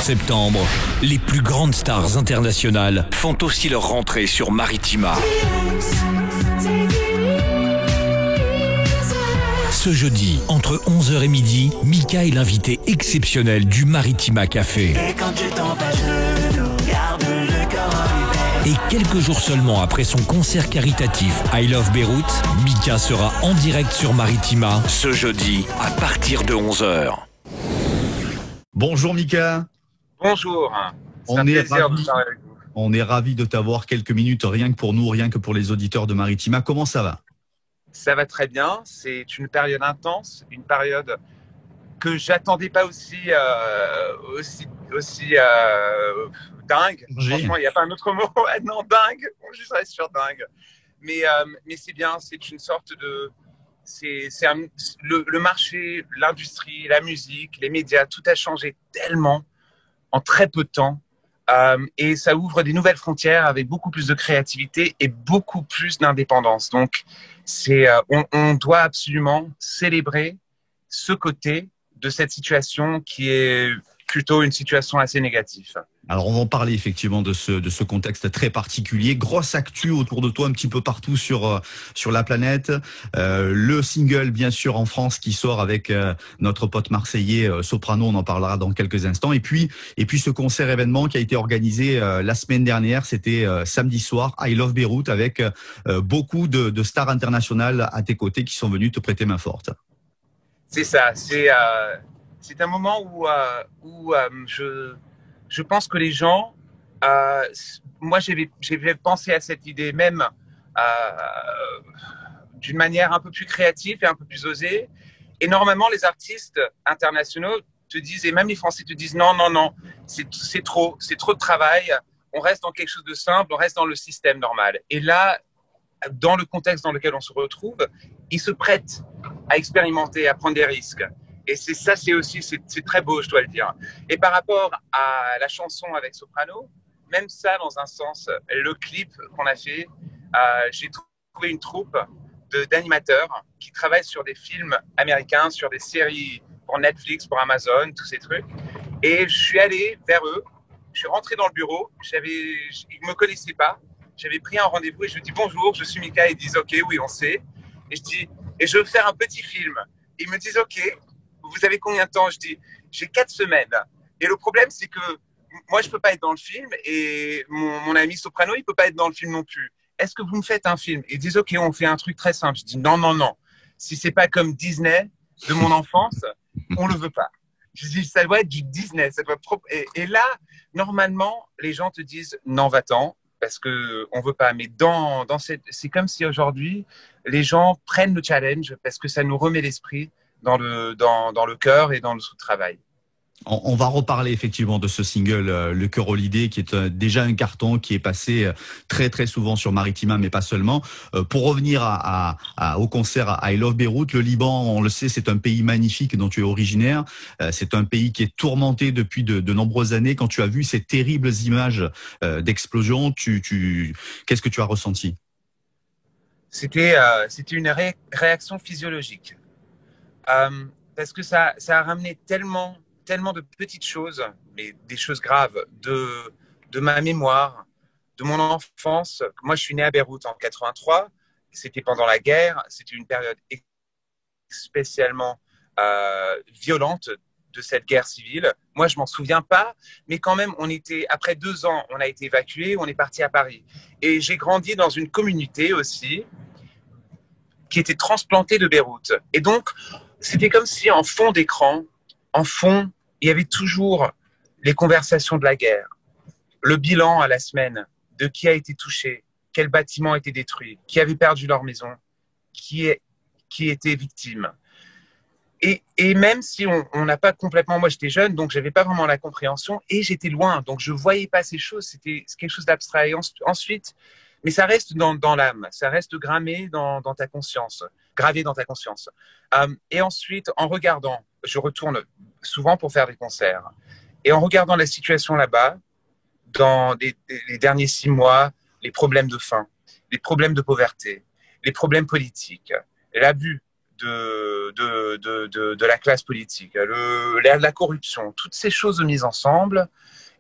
septembre, les plus grandes stars internationales font aussi leur rentrée sur Maritima. Ce jeudi, entre 11h et midi, Mika est l'invité exceptionnel du Maritima Café. Et quand tu tombes à genoux, garde le corps. Et quelques jours seulement après son concert caritatif I Love Beyrouth, Mika sera en direct sur Maritima ce jeudi à partir de 11h. Bonjour Mika. Bonjour. C'est un plaisir de parler avec vous. On est ravis de t'avoir quelques minutes, rien que pour nous, rien que pour les auditeurs de Maritima. Comment ça va ? Ça va très bien. C'est une période intense, une période que j'attendais pas aussi dingue. Franchement, il n'y a pas un autre mot. Non, dingue. Je serais sur dingue. Mais c'est bien. C'est une sorte de. Le marché, l'industrie, la musique, les médias, tout a changé tellement en très peu de temps. Et ça ouvre des nouvelles frontières avec beaucoup plus de créativité et beaucoup plus d'indépendance. Donc, on doit absolument célébrer ce côté de cette situation qui est plutôt une situation assez négative. Alors, on va en parler effectivement de ce contexte très particulier. Grosse actu autour de toi un petit peu partout sur la planète. Le single, bien sûr, en France qui sort avec notre pote marseillais Soprano, on en parlera dans quelques instants. Et puis ce concert événement qui a été organisé la semaine dernière, c'était samedi soir, I Love Beyrouth, avec beaucoup de stars internationales à tes côtés qui sont venues te prêter main forte. C'est ça, c'est un moment où je pense que les gens, moi j'avais pensé à cette idée même d'une manière un peu plus créative et un peu plus osée. Et normalement, les artistes internationaux te disent, et même les Français te disent non, c'est trop de travail, on reste dans quelque chose de simple, on reste dans le système normal. Et là, dans le contexte dans lequel on se retrouve, ils se prêtent à expérimenter, à prendre des risques. Et c'est très beau, je dois le dire. Et par rapport à la chanson avec Soprano, même ça, dans un sens, le clip qu'on a fait, j'ai trouvé une troupe d'animateurs qui travaillent sur des films américains, sur des séries pour Netflix, pour Amazon, tous ces trucs. Et je suis allé vers eux, je suis rentré dans le bureau, ils ne me connaissaient pas, j'avais pris un rendez-vous et je dis bonjour, je suis Mika, ils disent ok, oui, on sait. Et je dis, et je veux faire un petit film. Ils me disent ok. Vous avez combien de temps ? Je dis, j'ai 4 semaines. Et le problème, c'est que moi, je ne peux pas être dans le film et mon ami Soprano, il ne peut pas être dans le film non plus. Est-ce que vous me faites un film ? Ils disent, OK, on fait un truc très simple. Je dis, non. Si ce n'est pas comme Disney de mon enfance, on ne le veut pas. Je dis, ça doit être du Disney. Ça doit être et là, normalement, les gens te disent, non, va-t'en, parce qu'on ne veut pas. Mais c'est comme si aujourd'hui, les gens prennent le challenge parce que ça nous remet l'esprit dans le cœur et dans le travail. On va reparler effectivement de ce single, Le Cœur aux Lidées, qui est déjà un carton qui est passé très très souvent sur Maritima, mais pas seulement. Pour revenir au concert à I Love Beyrouth, le Liban, on le sait, c'est un pays magnifique dont tu es originaire. C'est un pays qui est tourmenté depuis de nombreuses années. Quand tu as vu ces terribles images d'explosion, qu'est-ce que tu as ressenti ? C'était une réaction physiologique. Parce que ça a ramené tellement de petites choses, mais des choses graves, de ma mémoire, de mon enfance. Moi, je suis né à Beyrouth en 83. C'était pendant la guerre. C'était une période spécialement violente de cette guerre civile. Moi, je m'en souviens pas, mais quand même, après 2 ans, on a été évacués, on est parti à Paris. Et j'ai grandi dans une communauté aussi qui était transplantée de Beyrouth. Et donc, c'était comme si en fond d'écran, il y avait toujours les conversations de la guerre, le bilan à la semaine de qui a été touché, quel bâtiment a été détruit, qui avait perdu leur maison, qui était victime. Et même si on n'a pas complètement... Moi, j'étais jeune, donc je n'avais pas vraiment la compréhension et j'étais loin, donc je ne voyais pas ces choses. C'est quelque chose d'abstrait. Et ensuite, mais ça reste dans l'âme, ça reste gravé dans ta conscience. Et ensuite, en regardant, je retourne souvent pour faire des concerts, et en regardant la situation là-bas, dans les derniers 6 mois, les problèmes de faim, les problèmes de pauvreté, les problèmes politiques, l'abus de la classe politique, la corruption, toutes ces choses mises ensemble.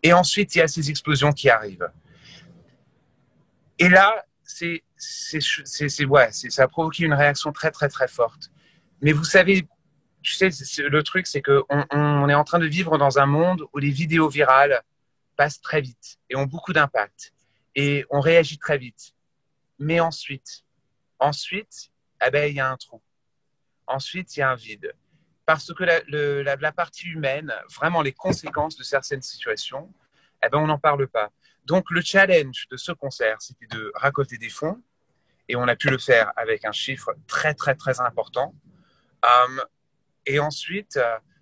Et ensuite, il y a ces explosions qui arrivent. Et là, ça a provoqué une réaction très, très, très forte. Mais vous savez, le truc, c'est qu'on est en train de vivre dans un monde où les vidéos virales passent très vite et ont beaucoup d'impact. Et on réagit très vite. Mais ensuite, il y a un trou. Ensuite, il y a un vide. Parce que la partie humaine, vraiment les conséquences de certaines situations, on n'en parle pas. Donc, le challenge de ce concert, c'était de récolter des fonds. Et on a pu le faire avec un chiffre très, très, très important. Et ensuite,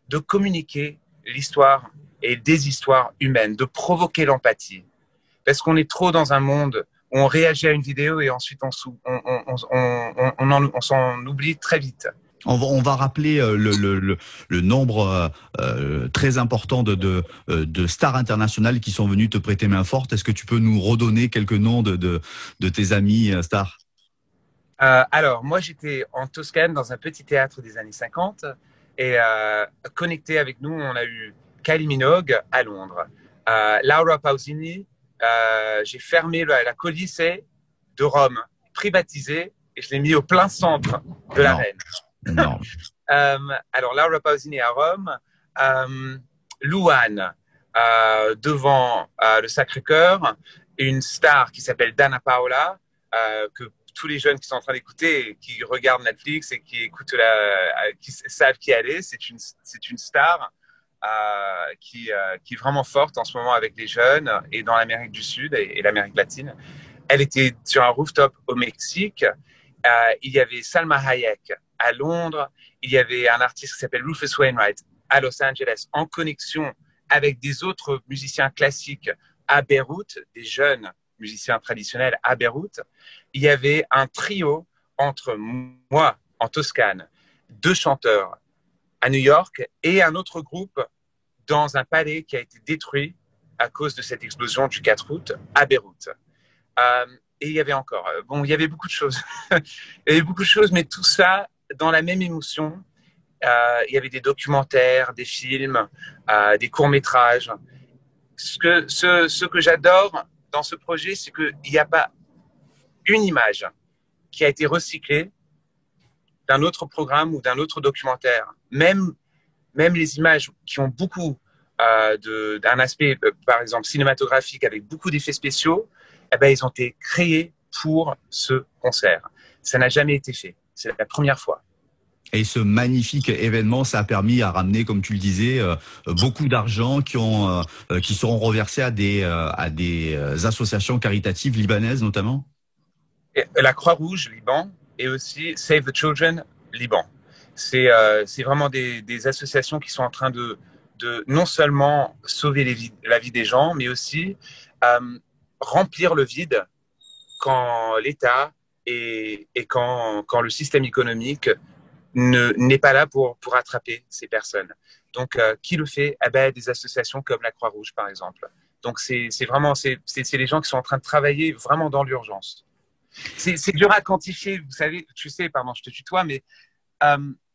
de communiquer l'histoire et des histoires humaines, de provoquer l'empathie. Parce qu'on est trop dans un monde où on réagit à une vidéo et ensuite on s'en oublie très vite. On va rappeler le nombre très important de stars internationales qui sont venues te prêter main forte. Est-ce que tu peux nous redonner quelques noms de tes amis stars? Alors, moi, j'étais en Toscane dans un petit théâtre des années 50 et connecté avec nous, on a eu Kylie Minogue à Londres, Laura Pausini. J'ai fermé la Colisée de Rome, privatisée, et je l'ai mis au plein centre de l'arène. Non. Alors, Laura Pausini à Rome, Louane devant le Sacré-Cœur, une star qui s'appelle Dana Paola, que tous les jeunes qui sont en train d'écouter, qui regardent Netflix et qui écoutent qui savent qui elle est, c'est une star qui est vraiment forte en ce moment avec les jeunes et dans l'Amérique du Sud et l'Amérique latine. Elle était sur un rooftop au Mexique. Il y avait Salma Hayek à Londres. Il y avait un artiste qui s'appelle Rufus Wainwright à Los Angeles en connexion avec des autres musiciens classiques à Beyrouth, des jeunes musiciens traditionnels à Beyrouth. Il y avait un trio entre moi en Toscane, 2 chanteurs à New York et un autre groupe dans un palais qui a été détruit à cause de cette explosion du 4 août à Beyrouth. Et il y avait encore, il y avait beaucoup de choses. Il y avait beaucoup de choses, mais tout ça dans la même émotion. Il y avait des documentaires, des films, des courts-métrages. Ce que j'adore dans ce projet, c'est qu'il n'y a pas une image qui a été recyclée d'un autre programme ou d'un autre documentaire. Même les images qui ont beaucoup d'un aspect, par exemple, cinématographique avec beaucoup d'effets spéciaux, ils ont été créés pour ce concert. Ça n'a jamais été fait. C'est la première fois. Et ce magnifique événement, ça a permis à ramener, comme tu le disais, beaucoup d'argent qui seront reversés à des associations caritatives libanaises notamment. Et la Croix-Rouge Liban et aussi Save the Children Liban. C'est vraiment des associations qui sont en train de non seulement sauver la vie des gens, mais aussi remplir le vide quand l'État et quand le système économique n'est pas là pour attraper ces personnes. Donc, qui le fait? Des associations comme la Croix-Rouge, par exemple. Donc, c'est les gens qui sont en train de travailler vraiment dans l'urgence. C'est dur à quantifier, vous savez, pardon, je te tutoie, mais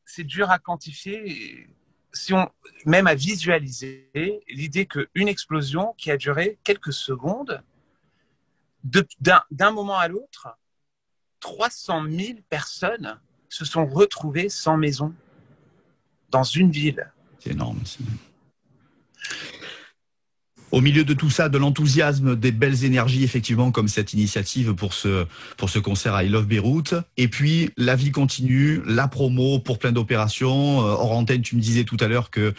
c'est dur à quantifier, même à visualiser l'idée qu'une explosion qui a duré quelques secondes, d'un moment à l'autre, 300 000 personnes se sont retrouvées sans maison dans une ville. C'est énorme. Au milieu de tout ça, de l'enthousiasme, des belles énergies, effectivement, comme cette initiative pour ce concert I Love Beyrouth. Et puis, la vie continue, la promo pour plein d'opérations. Hors antenne, tu me disais tout à l'heure que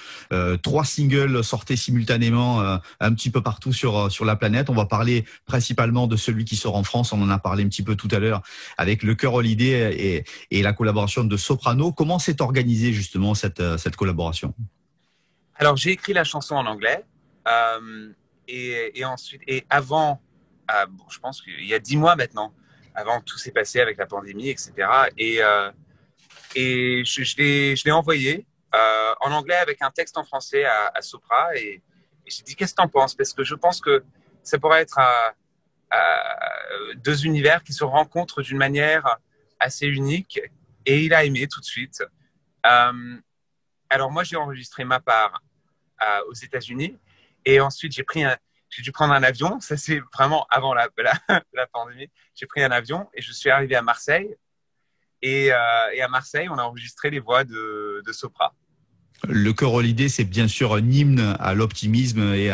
3 singles sortaient simultanément un petit peu partout sur la planète. On va parler principalement de celui qui sort en France. On en a parlé un petit peu tout à l'heure avec le Chœur Holiday et la collaboration de Soprano. Comment s'est organisée justement cette collaboration? Alors, j'ai écrit la chanson en anglais. Et ensuite, et avant, je pense qu'il y a 10 mois maintenant, avant que tout s'est passé avec la pandémie, etc. Et je l'ai envoyé en anglais avec un texte en français à Sopra. Et j'ai dit, qu'est-ce que t'en penses? Parce que je pense que ça pourrait être 2 univers qui se rencontrent d'une manière assez unique Et il a aimé tout de suite. Alors moi, j'ai enregistré ma part aux États-Unis. Et ensuite, j'ai dû prendre un avion. Ça, c'est vraiment avant la pandémie. J'ai pris un avion et je suis arrivé à Marseille. Et à Marseille, on a enregistré les voix de Sopra. Le Cœur Holiday, c'est bien sûr un hymne à l'optimisme et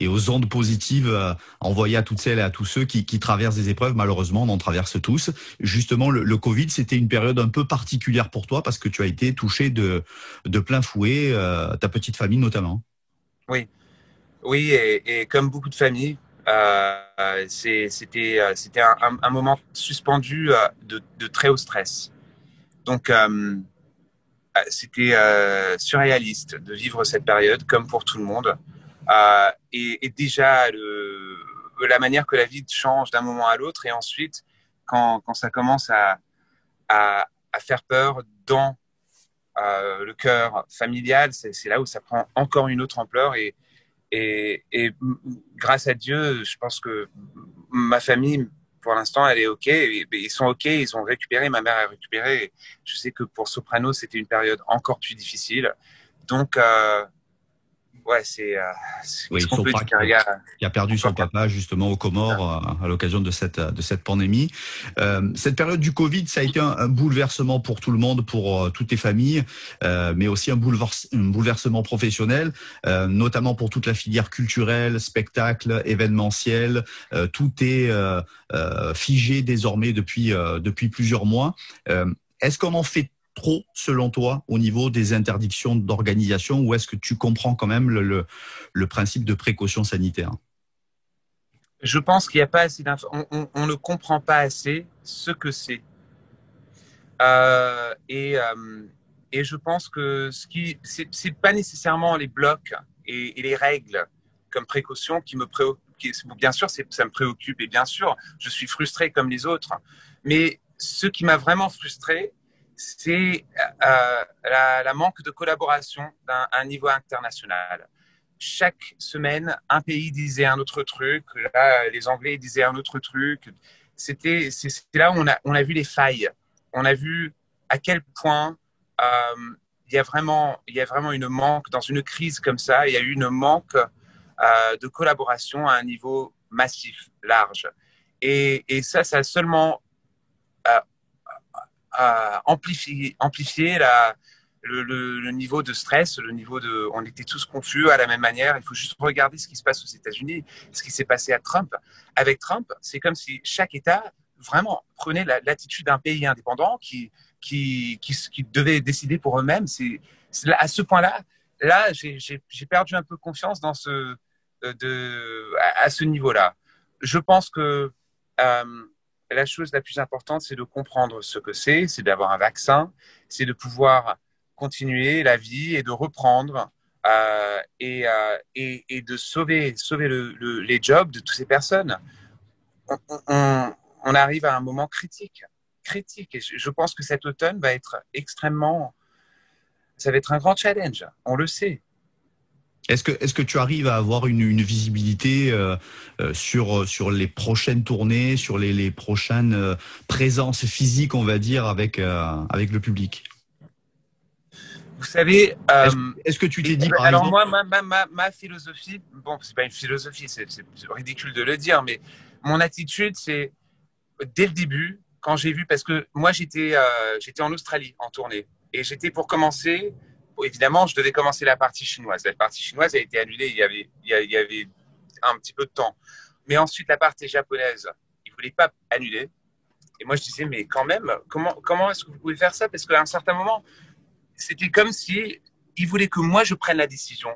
aux ondes positives envoyées à toutes celles et à tous ceux qui traversent des épreuves. Malheureusement, on en traverse tous. Justement, le Covid, c'était une période un peu particulière pour toi parce que tu as été touché de plein fouet, ta petite famille notamment. Oui, oui, et comme beaucoup de familles, c'était un moment suspendu de très haut stress. Donc, c'était surréaliste de vivre cette période, comme pour tout le monde. Et déjà, la manière que la vie change d'un moment à l'autre, et ensuite, quand ça commence à faire peur dans le cœur familial, c'est là où ça prend encore une autre ampleur. Et grâce à Dieu, je pense que ma famille, pour l'instant, elle est OK. Ils sont OK, ils ont récupéré, ma mère a récupéré. Je sais que pour Soprano, c'était une période encore plus difficile. Donc, ouais, c'est Oui, ce qu'on peut dire. Qui a perdu son papa justement aux Comores à l'occasion de cette pandémie. Cette période du Covid, ça a été un bouleversement pour tout le monde, pour toutes les familles, mais aussi un bouleversement professionnel, notamment pour toute la filière culturelle, spectacle, événementiel. Tout est figé désormais depuis plusieurs mois. Est-ce qu'on en fait trop, selon toi, au niveau des interdictions d'organisation, ou est-ce que tu comprends quand même le principe de précaution sanitaire? Je pense qu'il n'y a pas assez d'informations. On ne comprend pas assez ce que c'est. Et je pense que c'est pas nécessairement les blocs et les règles comme précaution qui me préoccupent. Bien sûr, ça me préoccupe, et bien sûr, je suis frustré comme les autres. Mais ce qui m'a vraiment frustré, c'est la manque de collaboration à un niveau international. Chaque semaine, un pays disait un autre truc. Là, les Anglais disaient un autre truc. C'est là où on a vu les failles. On a vu à quel point il y a vraiment une manque dans une crise comme ça. Il y a eu une manque de collaboration à un niveau massif, large. Et ça a seulement amplifier le niveau de stress, on était tous confus à la même manière. Il faut juste regarder ce qui se passe aux États-Unis, ce qui s'est passé à Trump. Avec Trump, c'est comme si chaque État vraiment prenait l'attitude d'un pays indépendant qui devait décider pour eux-mêmes. C'est à ce point-là, j'ai perdu un peu confiance à ce niveau-là. Je pense que la chose la plus importante, c'est de comprendre ce que c'est d'avoir un vaccin, c'est de pouvoir continuer la vie et de reprendre et de sauver les jobs de toutes ces personnes. On arrive à un moment critique. Et je pense que cet automne va être ça va être un grand challenge, on le sait. Est-ce que tu arrives à avoir une visibilité sur les prochaines tournées, sur les prochaines présences physiques, on va dire, avec le public? Vous savez, est-ce que tu t'es dit, par alors exemple... moi, ma philosophie, bon, c'est pas une philosophie, c'est ridicule de le dire, mais mon attitude, c'est dès le début, quand j'ai vu, parce que moi j'étais en Australie en tournée, et j'étais pour commencer. Évidemment, je devais commencer la partie chinoise. La partie chinoise a été annulée il y avait un petit peu de temps. Mais ensuite, la partie japonaise, ils ne voulaient pas annuler. Et moi, je disais, mais quand même, comment est-ce que vous pouvez faire ça? Parce qu'à un certain moment, c'était comme si ils voulaient que moi, je prenne la décision.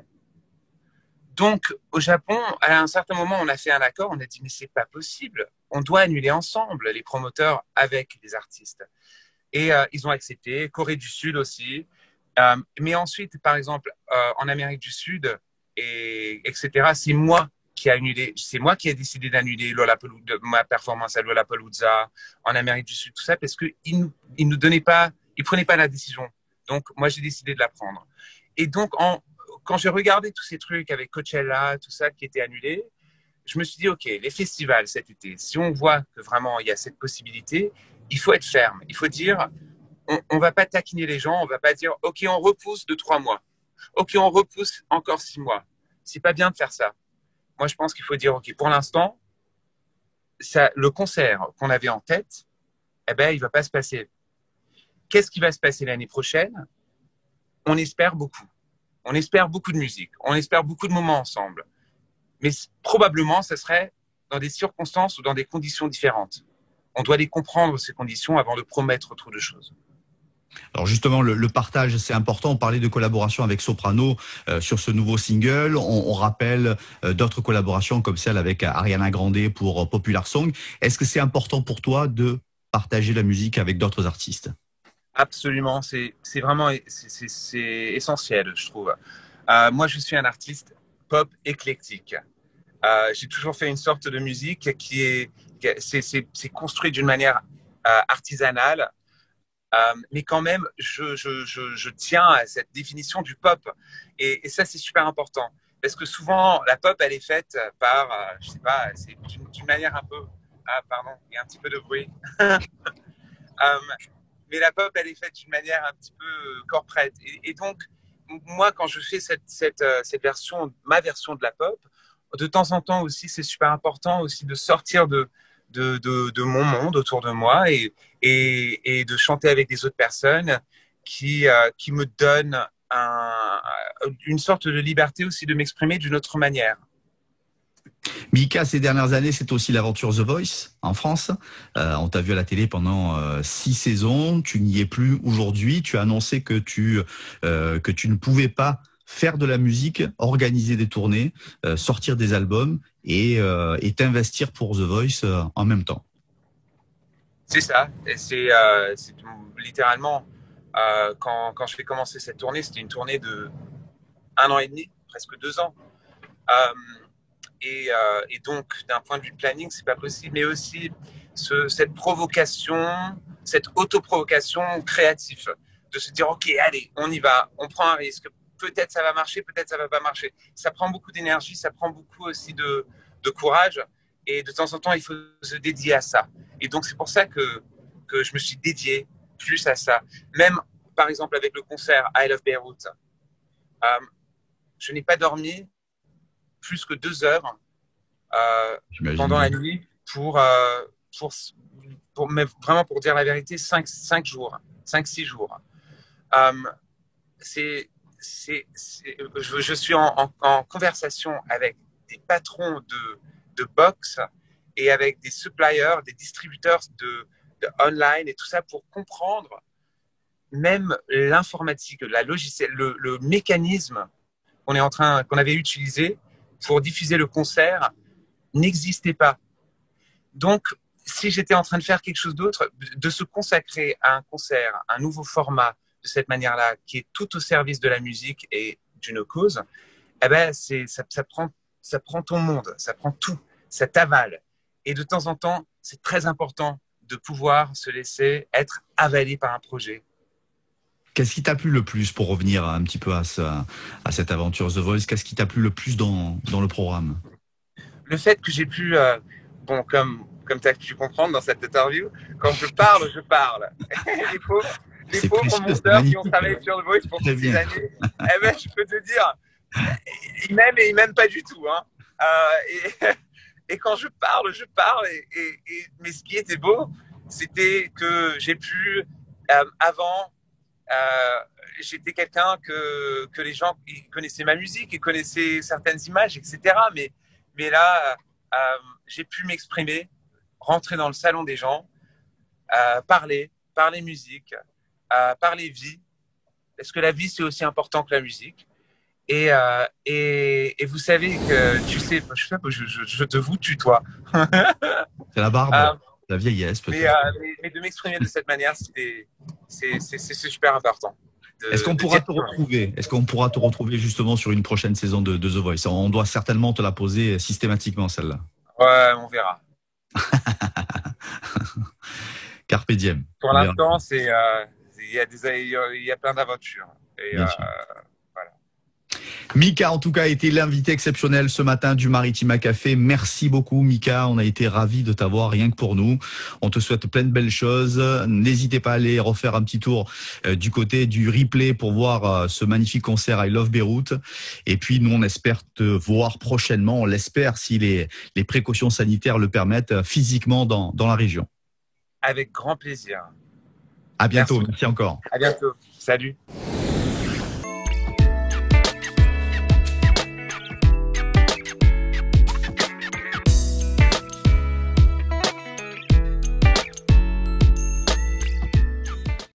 Donc, au Japon, à un certain moment, on a fait un accord. On a dit, mais c'est pas possible. On doit annuler ensemble, les promoteurs avec les artistes. Et ils ont accepté. Corée du Sud aussi. Mais ensuite, par exemple, en Amérique du Sud, etc., c'est moi qui ai décidé d'annuler ma performance à Lollapalooza, en Amérique du Sud, tout ça, parce qu'ils ne prenaient pas la décision. Donc, moi, j'ai décidé de la prendre. Et donc, quand j'ai regardé tous ces trucs avec Coachella, tout ça qui était annulé, je me suis dit, OK, les festivals cet été, si on voit que vraiment il y a cette possibilité, il faut être ferme. Il faut dire, on va pas taquiner les gens, on va pas dire ok on repousse de 3 mois, ok on repousse encore 6 mois. C'est pas bien de faire ça. Moi je pense qu'il faut dire ok pour l'instant le concert qu'on avait en tête, eh ben il va pas se passer. Qu'est-ce qui va se passer l'année prochaine? On espère beaucoup. On espère beaucoup de musique. On espère beaucoup de moments ensemble. Mais probablement, ça serait dans des circonstances ou dans des conditions différentes. On doit les comprendre, ces conditions, avant de promettre trop de choses. Alors justement, le partage, c'est important. On parlait de collaboration avec Soprano sur ce nouveau single. On rappelle d'autres collaborations comme celle avec Ariana Grande pour Popular Song. Est-ce que c'est important pour toi de partager la musique avec d'autres artistes? Absolument, c'est vraiment c'est essentiel, je trouve. Moi, je suis un artiste pop éclectique. J'ai toujours fait une sorte de musique c'est construit d'une manière artisanale, mais quand même, je tiens à cette définition du pop. Et ça, c'est super important. Parce que souvent, la pop, elle est faite par, je sais pas, c'est d'une manière un peu... Ah, pardon, il y a un petit peu de bruit. Mais la pop, elle est faite d'une manière un petit peu corporate. Et donc, moi, quand je fais cette version, ma version de la pop, de temps en temps aussi, c'est super important aussi de sortir de mon monde autour de moi et de chanter avec des autres personnes qui me donnent une sorte de liberté aussi de m'exprimer d'une autre manière. Mika, ces dernières années, c'est aussi l'aventure The Voice en France. On t'a vu à la télé pendant 6 saisons. Tu n'y es plus aujourd'hui. Tu as annoncé que tu ne pouvais pas faire de la musique, organiser des tournées, sortir des albums et t'investir pour The Voice en même temps. C'est ça. C'est littéralement quand je vais commencer cette tournée, c'était une tournée de 1 an et demi, presque 2 ans. Et donc, d'un point de vue planning, c'est pas possible. Mais aussi cette provocation, cette autoprovocation créative, de se dire ok, allez, on y va, on prend un risque. Peut-être ça va marcher, peut-être ça va pas marcher. Ça prend beaucoup d'énergie, ça prend beaucoup aussi de courage. Et de temps en temps, il faut se dédier à ça. Et donc, c'est pour ça que je me suis dédié plus à ça. Même, par exemple, avec le concert I Love Beirut, je n'ai pas dormi plus que 2 heures pendant la nuit pour mais vraiment pour dire la vérité, 5 jours, 5-6 jours. Je suis en conversation avec des patrons de box et avec des suppliers, des distributeurs de online et tout ça pour comprendre même l'informatique, la logiciel, le mécanisme qu'on avait utilisé pour diffuser le concert n'existait pas. Donc, si j'étais en train de faire quelque chose d'autre, de se consacrer à un concert, un nouveau format de cette manière-là, qui est tout au service de la musique et d'une cause, eh ben ça prend ton monde, ça prend tout, ça t'avale. Et de temps en temps, c'est très important de pouvoir se laisser être avalé par un projet. Qu'est-ce qui t'a plu le plus, pour revenir un petit peu à cette aventure The Voice, qu'est-ce qui t'a plu le plus dans le programme? Le fait que j'ai pu, comme tu as pu comprendre dans cette interview, quand je parle, je parle. Les pauvres monteurs qui ont travaillé sur The Voice pour toutes ces années, eh ben, je peux te dire, ils m'aiment et ils m'aiment pas du tout. Hein. Et quand je parle. Mais ce qui était beau, c'était que j'ai pu, avant, j'étais quelqu'un que les gens ils connaissaient ma musique, ils connaissaient certaines images, etc. Mais là, j'ai pu m'exprimer, rentrer dans le salon des gens, parler musique, parler vie, parce que la vie, c'est aussi important que la musique. Et vous savez que, tu sais, je te vous tutoie. C'est la barbe, la vieillesse peut-être. Mais de m'exprimer de cette manière, c'est super important. Est-ce qu'on pourra te retrouver? Est-ce qu'on pourra te retrouver justement sur une prochaine saison de The Voice? On doit certainement te la poser systématiquement, celle-là. Ouais, on verra. Carpe diem. Pour l'instant, il y a plein d'aventures. Et voilà. Mika, en tout cas, a été l'invité exceptionnel ce matin du Maritima Café. Merci beaucoup, Mika. On a été ravis de t'avoir, rien que pour nous. On te souhaite plein de belles choses. N'hésitez pas à aller refaire un petit tour du côté du replay pour voir ce magnifique concert I Love Beyrouth. Et puis, nous, on espère te voir prochainement. On l'espère si les précautions sanitaires le permettent physiquement dans la région. Avec grand plaisir. À bientôt. Merci encore. À bientôt. Salut.